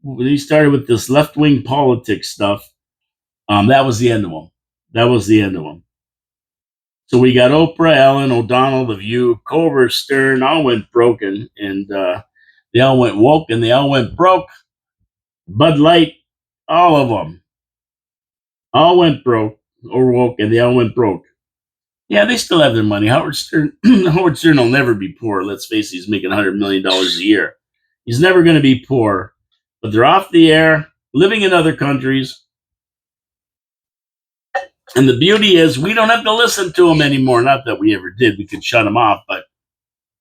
with this left-wing politics stuff, that was the end of him. That was the end of him. So we got Oprah, Ellen, O'Donnell, The View, Colbert, Stern, all went broken, and they all went woke, and they all went broke. Bud Light, all of them, all went broke or woke, and they all went broke. Yeah, they still have their money. Howard Stern will never be poor. Let's face it, he's making $100 million a year. He's never going to be poor, but they're off the air, living in other countries. And the beauty is we don't have to listen to them anymore. Not that we ever did. We could shut them off, but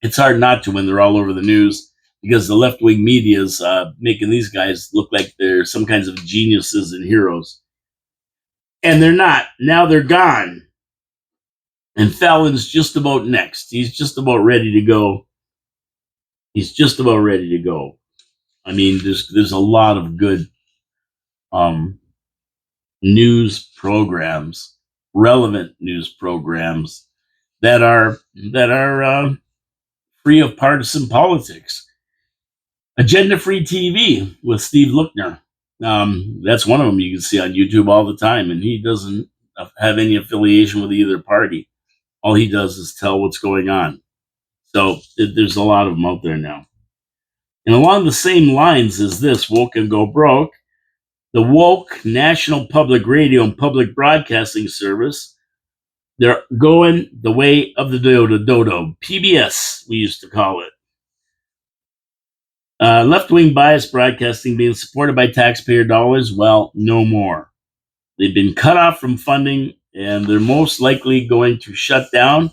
it's hard not to when they're all over the news because the left-wing media is making these guys look like they're some kinds of geniuses and heroes. And they're not. Now they're gone. And Fallon's just about next. He's just about ready to go. He's just about ready to go. I mean, there's a lot of good news programs, relevant news programs that are free of partisan politics. Agenda Free TV with Steve Lookner. That's one of them you can see on YouTube all the time, and he doesn't have any affiliation with either party. All he does is tell what's going on. So there's a lot of them out there now. And along the same lines as this, Woke and Go Broke, The woke National Public Radio and Public Broadcasting Service, they're going the way of the dodo. PBS, we used to call it. Left-wing bias broadcasting being supported by taxpayer dollars? Well, no more. They've been cut off from funding, and they're most likely going to shut down.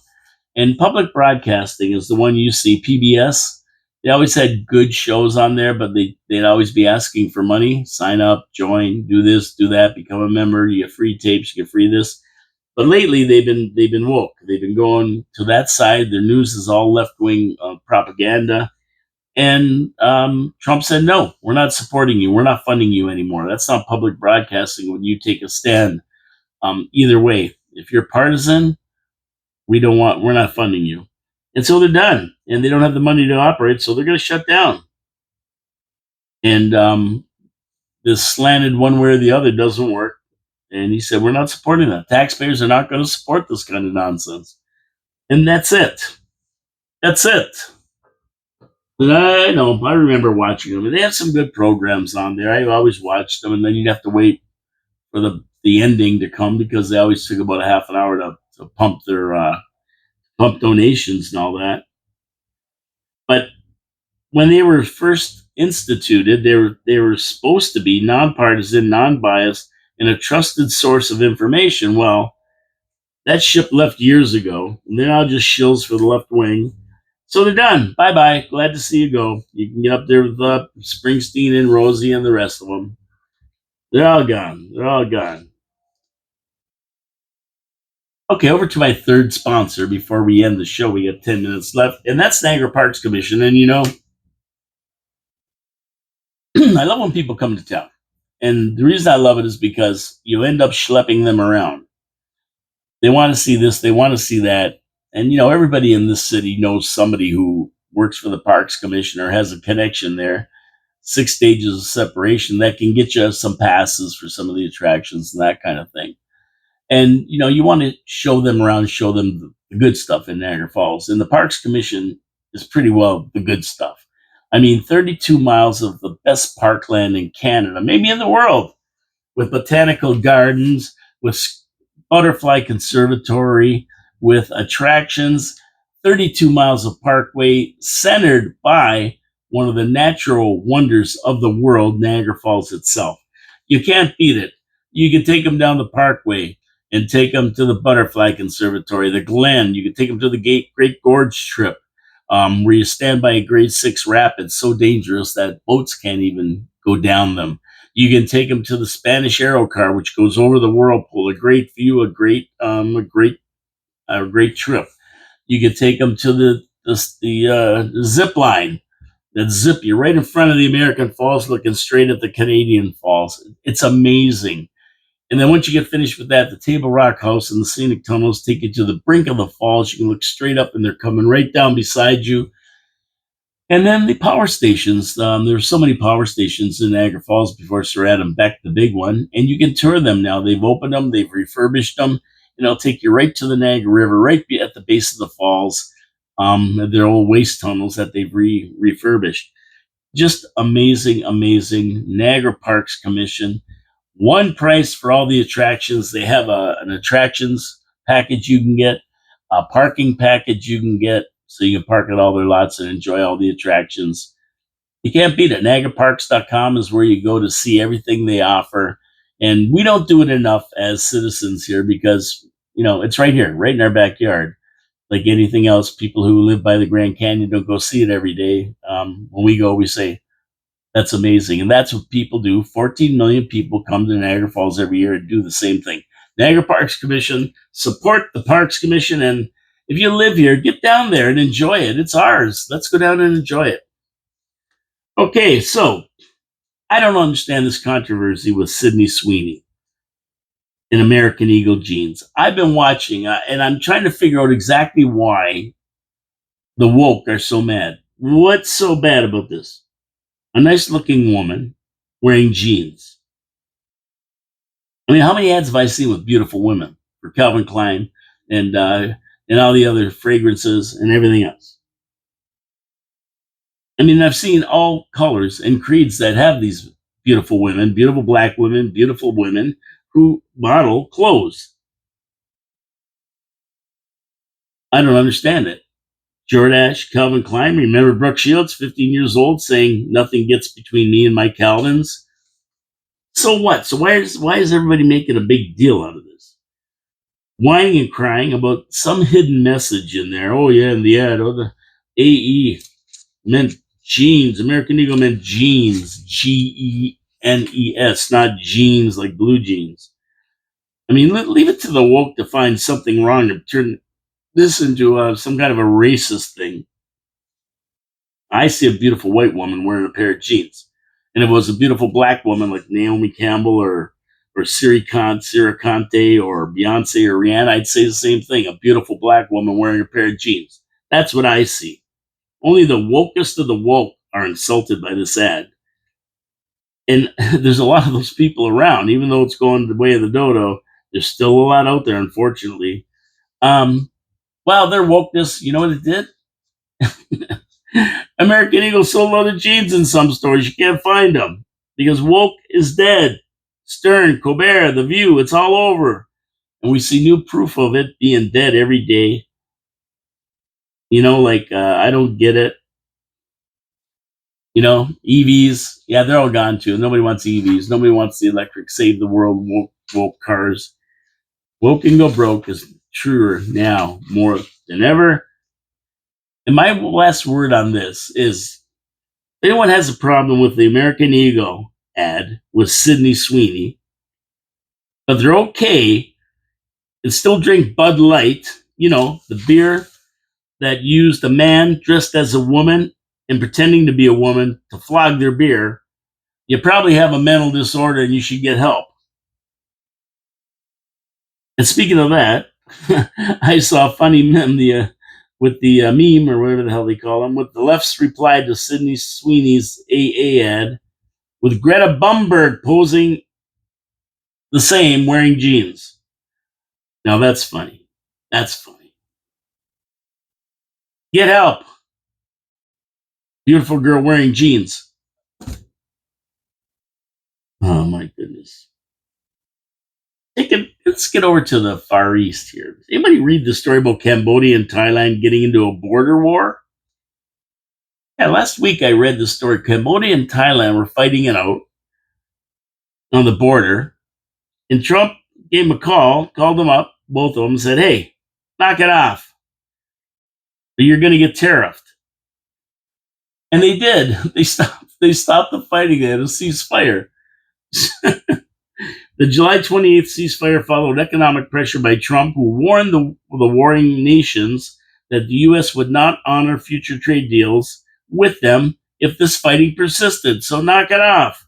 And public broadcasting is the one you see, PBS. They always had good shows on there, but they'd always be asking for money. Sign up, join, do this, do that, become a member. You get free tapes, you get free this. But lately, they've been woke. They've been going to that side. Their news is all left wing propaganda. And Trump said, no, we're not supporting you. We're not funding you anymore. That's not public broadcasting when you take a stand. Either way, if you're partisan, we're not funding you. And so they're done. And they don't have the money to operate, so they're going to shut down. And this slanted one way or the other doesn't work. And he said, we're not supporting that. Taxpayers are not going to support this kind of nonsense. And that's it. That's it. And I know, I remember watching them. And they have some good programs on there. I always watched them, and then you'd have to wait for the ending to come because they always took about a half an hour to pump their pump donations and all that. But when they were first instituted, they were supposed to be nonpartisan, non-biased, and a trusted source of information. Well, that ship left years ago, and they're now just shills for the left wing. So they're done. Bye bye. Glad to see you go. You can get up there with Springsteen and Rosie and the rest of them. They're all gone. They're all gone. Okay, over to my third sponsor before we end the show. We got 10 minutes left, and that's Niagara Parks Commission. And I love when people come to town. And the reason I love it is because you end up schlepping them around. They want to see this, they want to see that. And, everybody in this city knows somebody who works for the Parks Commission or has a connection there. 6 stages of separation that can get you some passes for some of the attractions and that kind of thing. And, you want to show them around, show them the good stuff in Niagara Falls. And the Parks Commission is pretty well the good stuff. I mean, 32 miles of the best parkland in Canada, maybe in the world, with botanical gardens, with butterfly conservatory, with attractions, 32 miles of parkway centered by one of the natural wonders of the world, Niagara Falls itself. You can't beat it. You can take them down the parkway and take them to the butterfly conservatory, the Glen. You can take them to the Great Gorge Trip, where you stand by a grade 6 rapid, so dangerous that boats can't even go down them. You can take them to the Spanish Aero Car, which goes over the whirlpool. A great view, a great trip. You can take them to the zip line that zip you right in front of the American Falls, looking straight at the Canadian Falls. It's amazing. And then once you get finished with that, the Table Rock House and the scenic tunnels take you to the brink of the falls. You can look straight up, and they're coming right down beside you. And then the power stations. There's so many power stations in Niagara Falls before Sir Adam Beck, the big one, and you can tour them now. They've opened them, they've refurbished them, and they'll take you right to the Niagara River, right at the base of the falls. They're old waste tunnels that they've refurbished. Just amazing, amazing. Niagara Parks Commission. One price for all the attractions. They have an attractions package you can get, a parking package you can get, so you can park at all their lots and enjoy all the attractions. You can't beat it. NiagaraParks.com is where you go to see everything they offer. And we don't do it enough as citizens here because, it's right here, right in our backyard. Like anything else, people who live by the Grand Canyon don't go see it every day. When we go, we say, that's amazing. And that's what people do. 14 million people come to Niagara Falls every year and do the same thing. Niagara Parks Commission, support the Parks Commission. And if you live here, get down there and enjoy it. It's ours. Let's go down and enjoy it. Okay, so I don't understand this controversy with Sydney Sweeney in American Eagle jeans. I've been watching, and I'm trying to figure out exactly why the woke are so mad. What's so bad about this? A nice looking woman wearing jeans. I mean, how many ads have I seen with beautiful women for Calvin Klein and all the other fragrances and everything else? I mean, I've seen all colors and creeds that have these beautiful women, beautiful black women, beautiful women who model clothes. I don't understand it. Jordache, Calvin Klein. Remember Brooke Shields, 15 years old, saying nothing gets between me and my Calvins. So what? So why is everybody making a big deal out of this? Whining and crying about some hidden message in there. Oh yeah, in the ad, the AE meant jeans. American Eagle meant jeans. GENES, not jeans like blue jeans. I mean, leave it to the woke to find something wrong to turn this into some kind of a racist thing. I see a beautiful white woman wearing a pair of jeans. And if it was a beautiful black woman like Naomi Campbell or Sarah Conte or Beyonce or Rihanna, I'd say the same thing. A beautiful black woman wearing a pair of jeans. That's what I see. Only the wokest of the woke are insulted by this ad. And there's a lot of those people around, even though it's going the way of the dodo. There's still a lot out there, unfortunately. Well, their wokeness, you know what it did? American Eagle sold loaded jeans in some stores. You can't find them because woke is dead. Stern, Colbert, The View, it's all over. And we see new proof of it being dead every day. I don't get it. EVs, yeah, they're all gone too. Nobody wants EVs. Nobody wants the electric save the world woke cars. Woke and go broke is truer now more than ever. And my last word on this is if anyone has a problem with the American Eagle ad with Sydney Sweeney, but they're okay and still drink Bud Light, the beer that used a man dressed as a woman and pretending to be a woman to flog their beer, you probably have a mental disorder and you should get help. And speaking of that, I saw a funny meme with the meme or whatever the hell they call them, with the left's reply to Sydney Sweeney's AA ad with Greta Thunberg posing the same wearing jeans. Now that's funny. That's funny. Get help. Beautiful girl wearing jeans. Oh my goodness. Let's get over to the Far East here. Does anybody read the story about Cambodia and Thailand getting into a border war? Yeah, last week I read the story. Cambodia and Thailand were fighting it out on the border, and Trump gave them a call, called them up, both of them, said, hey, knock it off, or you're going to get tariffed. And they did. They stopped the fighting. They had a ceasefire. The July 28th ceasefire followed economic pressure by Trump, who warned the warring nations that the U.S. would not honor future trade deals with them if this fighting persisted. So knock it off.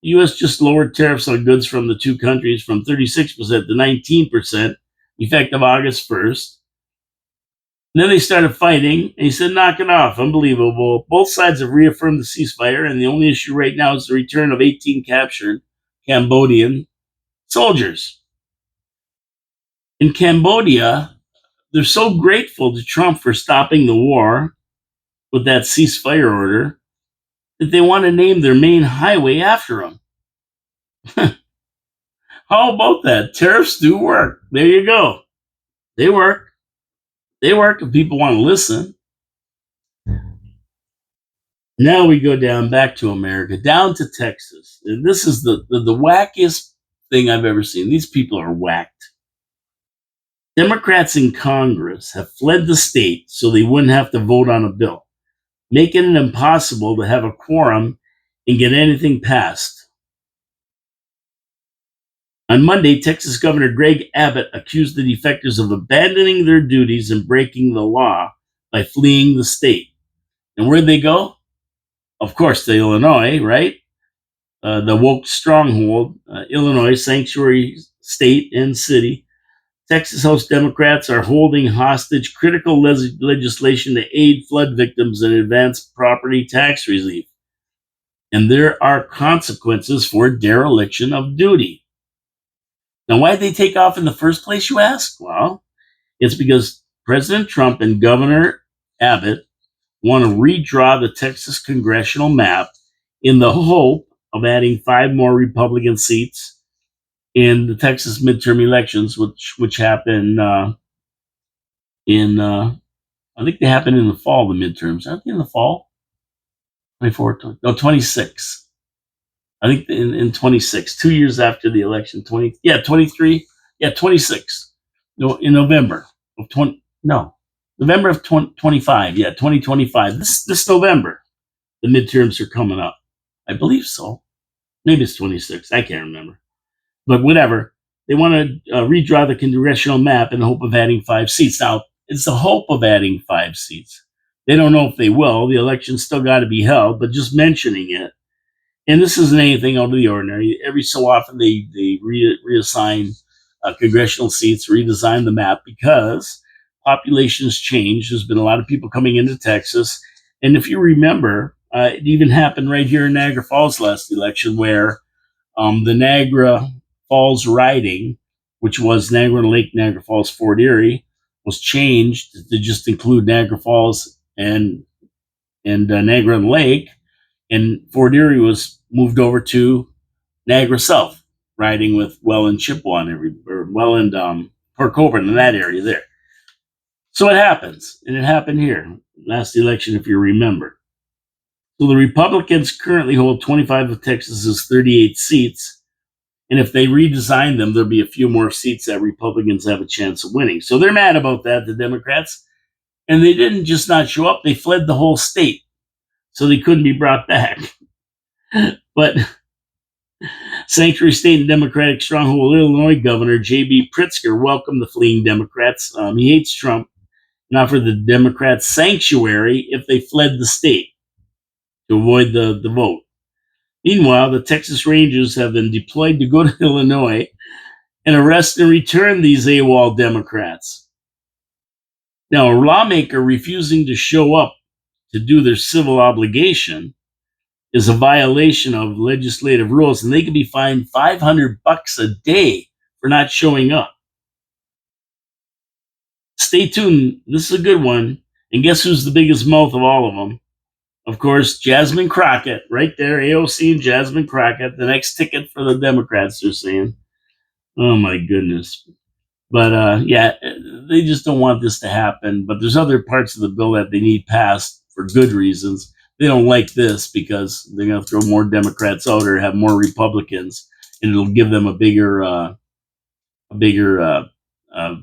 The U.S. just lowered tariffs on goods from the two countries from 36% to 19%, effective August 1st. And then they started fighting, and he said, knock it off. Unbelievable. Both sides have reaffirmed the ceasefire, and the only issue right now is the return of 18 captured Cambodian soldiers. In Cambodia, they're so grateful to Trump for stopping the war with that ceasefire order that they want to name their main highway after him. How about that? Tariffs do work. There you go. They work. They work if people want to listen. Now we go down back to America, down to Texas. And this is the wackiest thing I've ever seen. These people are whacked. Democrats in Congress have fled the state so they wouldn't have to vote on a bill, making it impossible to have a quorum and get anything passed. On Monday, Texas Governor Greg Abbott accused the defectors of abandoning their duties and breaking the law by fleeing the state. And where'd they go? Of course, to Illinois, right? The woke stronghold, Illinois, sanctuary state and city. Texas House Democrats are holding hostage critical legislation to aid flood victims and advance property tax relief. And there are consequences for dereliction of duty. Now, why did they take off in the first place, you ask? Well, it's because President Trump and Governor Abbott want to redraw the Texas congressional map in the hope of adding 5 more Republican seats in the Texas midterm elections, which happen in I think they happen in the fall. The midterms, aren't they in the fall? 24, no, 26. I think in 26, 2 years after the election. 23, 26. No, in November of 20. No, November of 2025. Yeah, 2025. This November, the midterms are coming up. I believe so. Maybe it's 26. I can't remember. But whatever. They want to redraw the congressional map in the hope of adding 5 seats. Now, it's the hope of adding 5 seats. They don't know if they will. The election's still got to be held, but just mentioning it. And this isn't anything out of the ordinary. Every so often, they reassign congressional seats, redesign the map because populations change. There's been a lot of people coming into Texas. And if you remember, it even happened right here in Niagara Falls last election where the Niagara Falls riding, which was Niagara Lake, Niagara Falls, Fort Erie, was changed to just include Niagara Falls and Niagara Lake, and Fort Erie was moved over to Niagara South, riding with Welland, Chippewa, and Welland, Port Colborne in that area there. So it happens, and it happened here last election, if you remember. So the Republicans currently hold 25 of Texas's 38 seats. And if they redesign them, there'll be a few more seats that Republicans have a chance of winning. So they're mad about that, the Democrats. And they didn't just not show up, they fled the whole state. So they couldn't be brought back. But Sanctuary State and Democratic stronghold Illinois Governor J.B. Pritzker welcomed the fleeing Democrats. He hates Trump and offered the Democrats sanctuary if they fled the state to avoid the vote. Meanwhile, the Texas Rangers have been deployed to go to Illinois and arrest and return these AWOL Democrats. Now, a lawmaker refusing to show up to do their civil obligation is a violation of legislative rules, and they can be fined $500 a day for not showing up. Stay tuned. This is a good one. And guess who's the biggest mouth of all of them? Of course, Jasmine Crockett, right there, AOC and Jasmine Crockett, the next ticket for the Democrats, they're saying. Oh, my goodness. But, yeah, they just don't want this to happen. But there's other parts of the bill that they need passed for good reasons. They don't like this because they're going to throw more Democrats out or have more Republicans, and it'll give them a bigger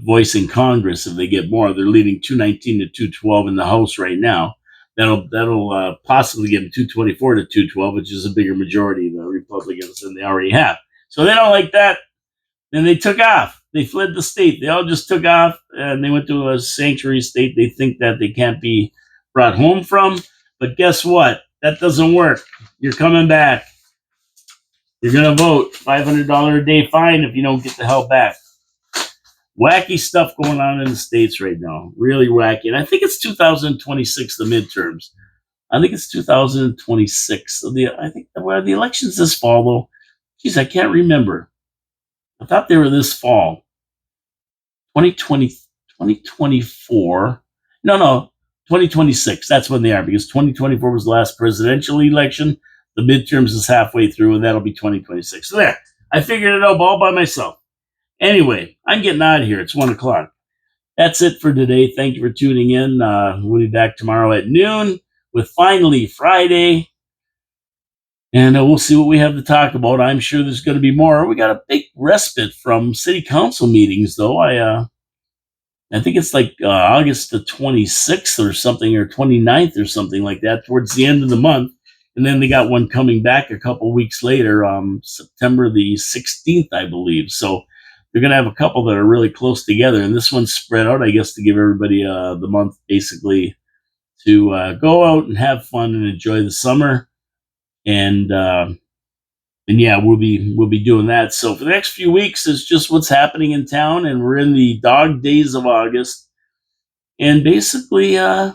voice in Congress if they get more. They're leading 219 to 212 in the House right now. That'll possibly get them 224 to 212, which is a bigger majority of the Republicans than they already have. So they don't like that. And they took off. They fled the state. They all just took off, and they went to a sanctuary state they think that they can't be brought home from. But guess what? That doesn't work. You're coming back. You're going to vote. $500 a day fine if you don't get the hell back. Wacky stuff going on in the States right now. Really wacky. And I think it's 2026, the midterms. I think it's 2026. So I think the election's this fall, though. Geez, I can't remember. I thought they were this fall. 2020, 2024. No, 2026. That's when they are, because 2024 was the last presidential election. The midterms is halfway through, and that'll be 2026. So there. I figured it out all by myself. Anyway, I'm getting out of here. It's 1 o'clock. That's it for today. Thank you for tuning in. We'll be back tomorrow at noon with Finally Friday. And we'll see what we have to talk about. I'm sure there's going to be more. We got a big respite from city council meetings, though. I think it's like August the 26th or something, or 29th or something like that, towards the end of the month. And then they got one coming back a couple weeks later, September the 16th, I believe. So they're going to have a couple that are really close together. And this one's spread out, I guess, to give everybody the month basically to go out and have fun and enjoy the summer. And yeah, we'll be doing that. So for the next few weeks, it's just what's happening in town, and we're in the dog days of August. And basically, there's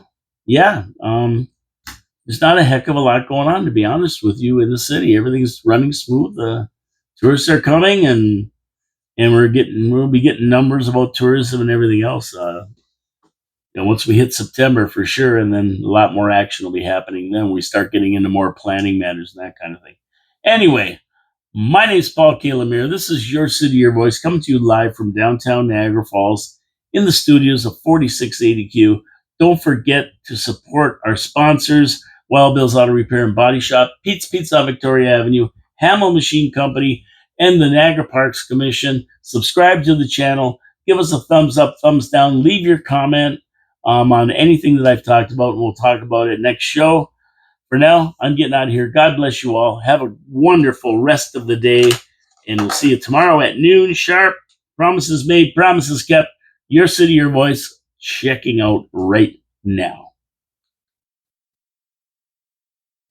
not a heck of a lot going on, to be honest with you, in the city. Everything's running smooth. The tourists are coming, and we'll be getting numbers about tourism and everything else. Once we hit September for sure, and then a lot more action will be happening. Then we start getting into more planning matters and that kind of thing. Anyway, my name's Paul K. Lemire. This is Your City, Your Voice, coming to you live from downtown Niagara Falls in the studios of 4680Q. Don't forget to support our sponsors, Wild Bill's Auto Repair and Body Shop, Pete's Pizza on Victoria Avenue, Hamel Machine Company, and the Niagara Parks Commission. Subscribe to the channel. Give us a thumbs up, thumbs down. Leave your comment on anything that I've talked about, and we'll talk about it next show. For now, I'm getting out of here. God bless you all. Have a wonderful rest of the day, and we'll see you tomorrow at noon sharp. Promises made, promises kept. Your City, Your Voice, checking out right now.